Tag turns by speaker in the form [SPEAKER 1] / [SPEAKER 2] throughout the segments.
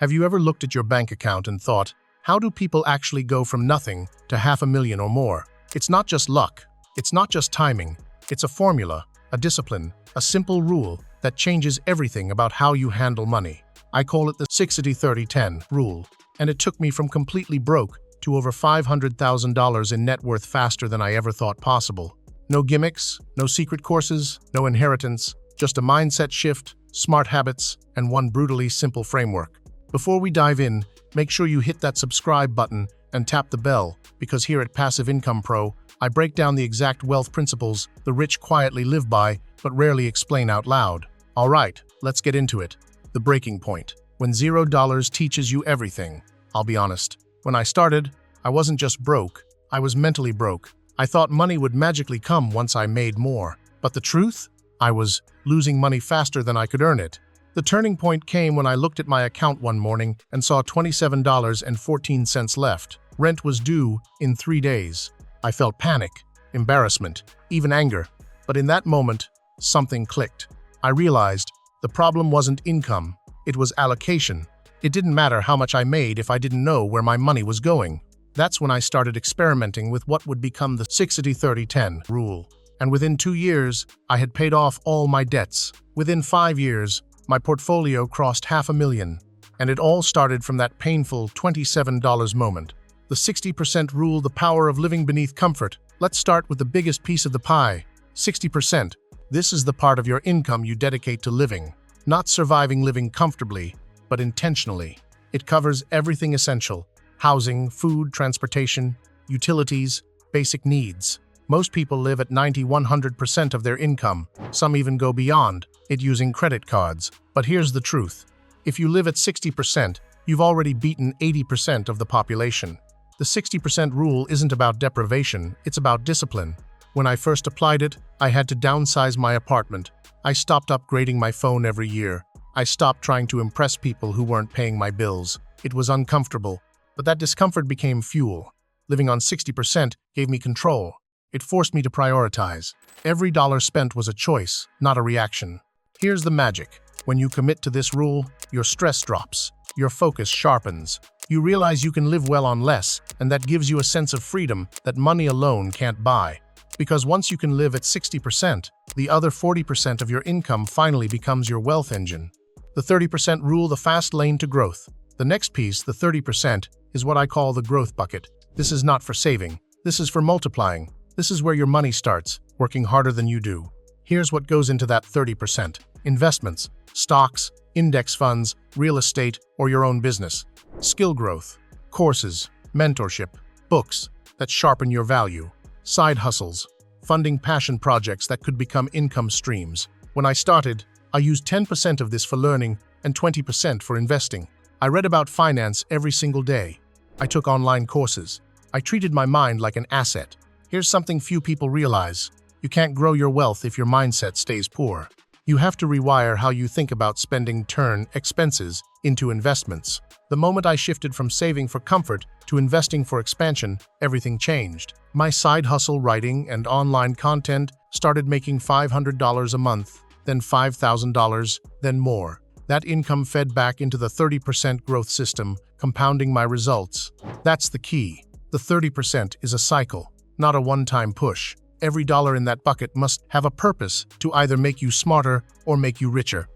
[SPEAKER 1] Have you ever looked at your bank account and thought, how do people actually go from nothing to $500,000 or more? It's not just luck. It's not just timing. It's a formula, a discipline, a simple rule that changes everything about how you handle money. I call it the 60-30-10 rule, and it took me from completely broke to over $500,000 in net worth faster than I ever thought possible. No gimmicks, no secret courses, no inheritance, just a mindset shift, smart habits, and one brutally simple framework. Before we dive in, make sure you hit that subscribe button and tap the bell, because here at Passive Income Pro, I break down the exact wealth principles the rich quietly live by but rarely explain out loud. All right, let's get into it. The breaking point. When $0 teaches you everything. I'll be honest. When I started, I wasn't just broke, I was mentally broke. I thought money would magically come once I made more. But the truth? I was losing money faster than I could earn it. The turning point came when I looked at my account one morning and saw $27.14 left. Rent was due in 3 days. I felt panic, embarrassment, even anger. But in that moment, something clicked. I realized the problem wasn't income, it was allocation. It didn't matter how much I made if I didn't know where my money was going. That's when I started experimenting with what would become the 60-30-10 rule. And within 2 years, I had paid off all my debts. Within 5 years, my portfolio crossed $500,000, and it all started from that painful $27 moment. The 60% rule, the power of living beneath comfort. Let's start with the biggest piece of the pie, 60%. This is the part of your income you dedicate to living, not surviving living comfortably, but intentionally. It covers everything essential: housing, food, transportation, utilities, basic needs. Most people live at 90-100% of their income. Some even go beyond it using credit cards. But here's the truth. If you live at 60%, you've already beaten 80% of the population. The 60% rule isn't about deprivation, it's about discipline. When I first applied it, I had to downsize my apartment. I stopped upgrading my phone every year. I stopped trying to impress people who weren't paying my bills. It was uncomfortable, but that discomfort became fuel. Living on 60% gave me control. It forced me to prioritize. Every dollar spent was a choice, not a reaction. Here's the magic. When you commit to this rule, your stress drops. Your focus sharpens. You realize you can live well on less, and that gives you a sense of freedom that money alone can't buy. Because once you can live at 60%, the other 40% of your income finally becomes your wealth engine. The 30% rule, the fast lane to growth. The next piece, the 30%, is what I call the growth bucket. This is not for saving. This is for multiplying. This is where your money starts, working harder than you do. Here's what goes into that 30%. Investments, stocks, index funds, real estate, or your own business. Skill growth, courses, mentorship, books that sharpen your value. Side hustles, funding passion projects that could become income streams. When I started, I used 10% of this for learning and 20% for investing. I read about finance every single day. I took online courses. I treated my mind like an asset. Here's something few people realize. You can't grow your wealth if your mindset stays poor. You have to rewire how you think about spending, turn expenses into investments. The moment I shifted from saving for comfort to investing for expansion, everything changed. My side hustle, writing and online content, started making $500 a month, then $5,000, then more. That income fed back into the 30% growth system, compounding my results. That's the key. The 30% is a cycle, not a one-time push. Every dollar in that bucket must have a purpose to either make you smarter or make you richer.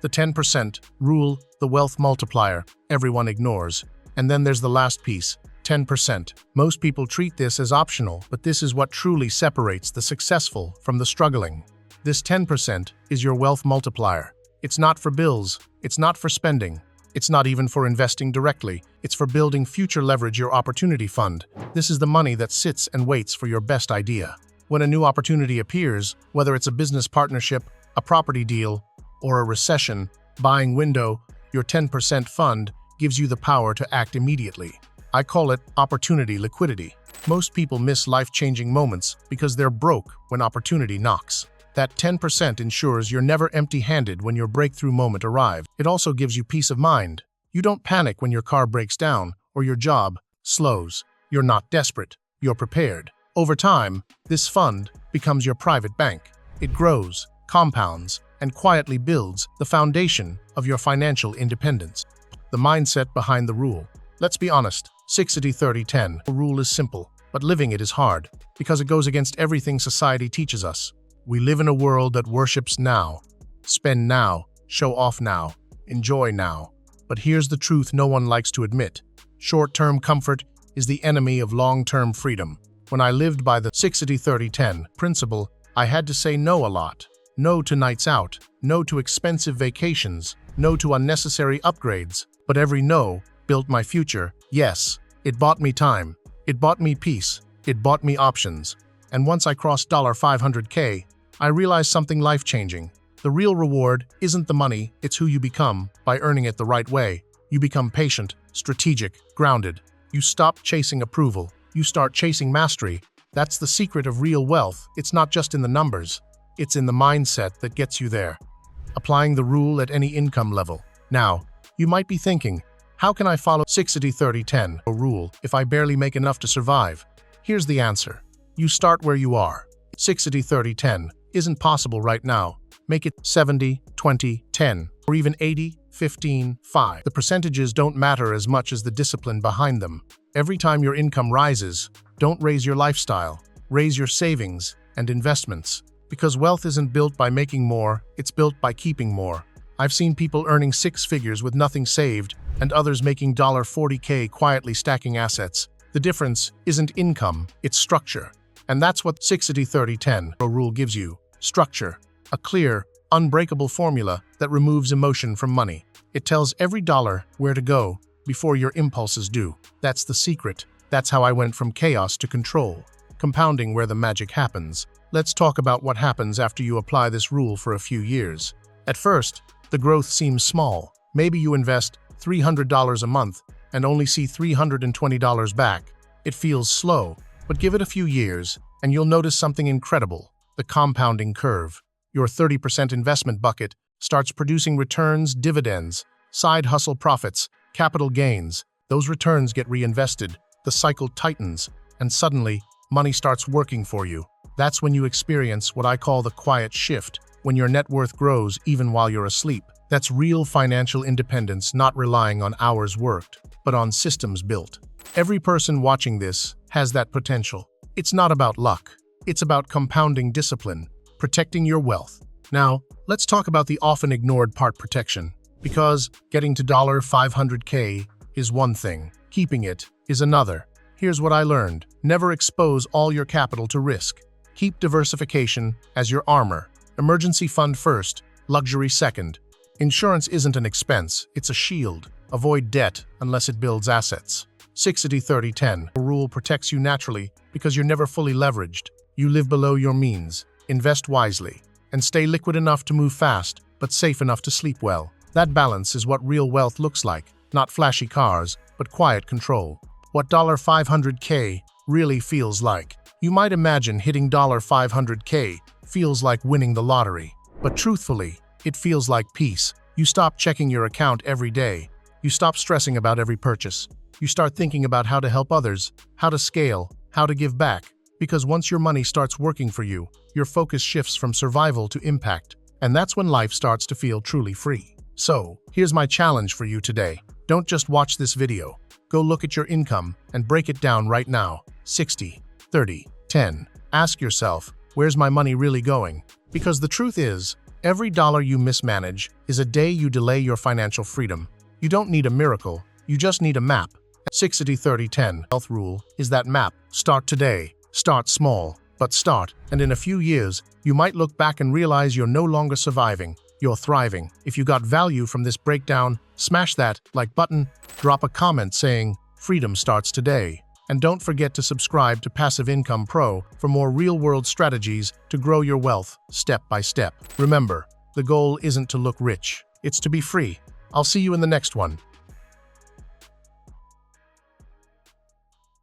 [SPEAKER 1] The 10% rule, the wealth multiplier, everyone ignores. And then there's the last piece, 10%. Most people treat this as optional, but this is what truly separates the successful from the struggling. This 10% is your wealth multiplier. It's not for bills, it's not for spending, it's not even for investing directly, it's for building future leverage, your opportunity fund. This is the money that sits and waits for your best idea. When a new opportunity appears, whether it's a business partnership, a property deal, or a recession buying window, your 10% fund gives you the power to act immediately. I call it opportunity liquidity. Most people miss life-changing moments because they're broke when opportunity knocks. That 10% ensures you're never empty-handed when your breakthrough moment arrives. It also gives you peace of mind. You don't panic when your car breaks down or your job slows. You're not desperate. You're prepared. Over time, this fund becomes your private bank. It grows, compounds, and quietly builds the foundation of your financial independence. the mindset behind the rule. Let's be honest, 60-30-10 rule is simple, but living it is hard, because it goes against everything society teaches us. We live in a world that worships now. Spend now, show off now, enjoy now. But here's the truth no one likes to admit. Short-term comfort is the enemy of long-term freedom. When I lived by the 60-30-10 principle, I had to say no a lot. No to nights out, no to expensive vacations, no to unnecessary upgrades. But every no built my future. Yes, it bought me time. It bought me peace. It bought me options. And once I crossed $500K, I realized something life-changing. The real reward isn't the money, it's who you become by earning it the right way. You become patient, strategic, grounded. You stop chasing approval. You start chasing mastery. That's the secret of real wealth. It's not just in the numbers. It's in the mindset that gets you there. Applying the rule at any income level. Now, you might be thinking, how can I follow 60-30-10 rule if I barely make enough to survive? Here's the answer. You start where you are. 60-30-10 isn't possible right now. Make it 70-20-10 or even 80-15-5. The percentages don't matter as much as the discipline behind them. Every time your income rises, don't raise your lifestyle, raise your savings and investments. Because wealth isn't built by making more, it's built by keeping more. I've seen people earning six figures with nothing saved and others making $40K quietly stacking assets. The difference isn't income, it's structure. And that's what 60-30-10 rule gives you. Structure. A clear, unbreakable formula that removes emotion from money. It tells every dollar where to go before your impulses do. That's the secret. That's how I went from chaos to control. Compounding where the magic happens. Let's talk about what happens after you apply this rule for a few years. At first, the growth seems small. Maybe you invest $300 a month and only see $320 back. It feels slow, but give it a few years and you'll notice something incredible. The compounding curve. Your 30% investment bucket starts producing returns, dividends, side hustle profits, capital gains. Those returns get reinvested, the cycle tightens, and suddenly, money starts working for you. That's when you experience what I call the quiet shift, when your net worth grows even while you're asleep. That's real financial independence, not relying on hours worked, but on systems built. Every person watching this has that potential. It's not about luck. It's about compounding discipline, protecting your wealth. Now, let's talk about the often ignored part, protection. Because getting to $500K is one thing, keeping it is another. Here's what I learned. Never expose all your capital to risk. Keep diversification as your armor. Emergency fund first, luxury second. Insurance isn't an expense, it's a shield. Avoid debt unless it builds assets. 60-30-10 rule protects you naturally because you're never fully leveraged. You live below your means, invest wisely, and stay liquid enough to move fast, but safe enough to sleep well. That balance is what real wealth looks like. Not flashy cars, but quiet control. What $500K really feels like. You might imagine hitting $500K feels like winning the lottery. But truthfully, it feels like peace. You stop checking your account every day. You stop stressing about every purchase. You start thinking about how to help others, how to scale, how to give back. Because once your money starts working for you, your focus shifts from survival to impact. And that's when life starts to feel truly free. So, here's my challenge for you today. Don't just watch this video. Go look at your income and break it down right now. 60, 30, 10. Ask yourself, where's my money really going? Because the truth is, every dollar you mismanage is a day you delay your financial freedom. You don't need a miracle, you just need a map. 60-30-10 health rule is that map. Start today. Start small, but start. And in a few years, you might look back and realize you're no longer surviving, you're thriving. If you got value from this breakdown, smash that like button, drop a comment saying, freedom starts today. And don't forget to subscribe to Passive Income Pro for more real-world strategies to grow your wealth step by step. Remember, the goal isn't to look rich, it's to be free. I'll see you in the next one.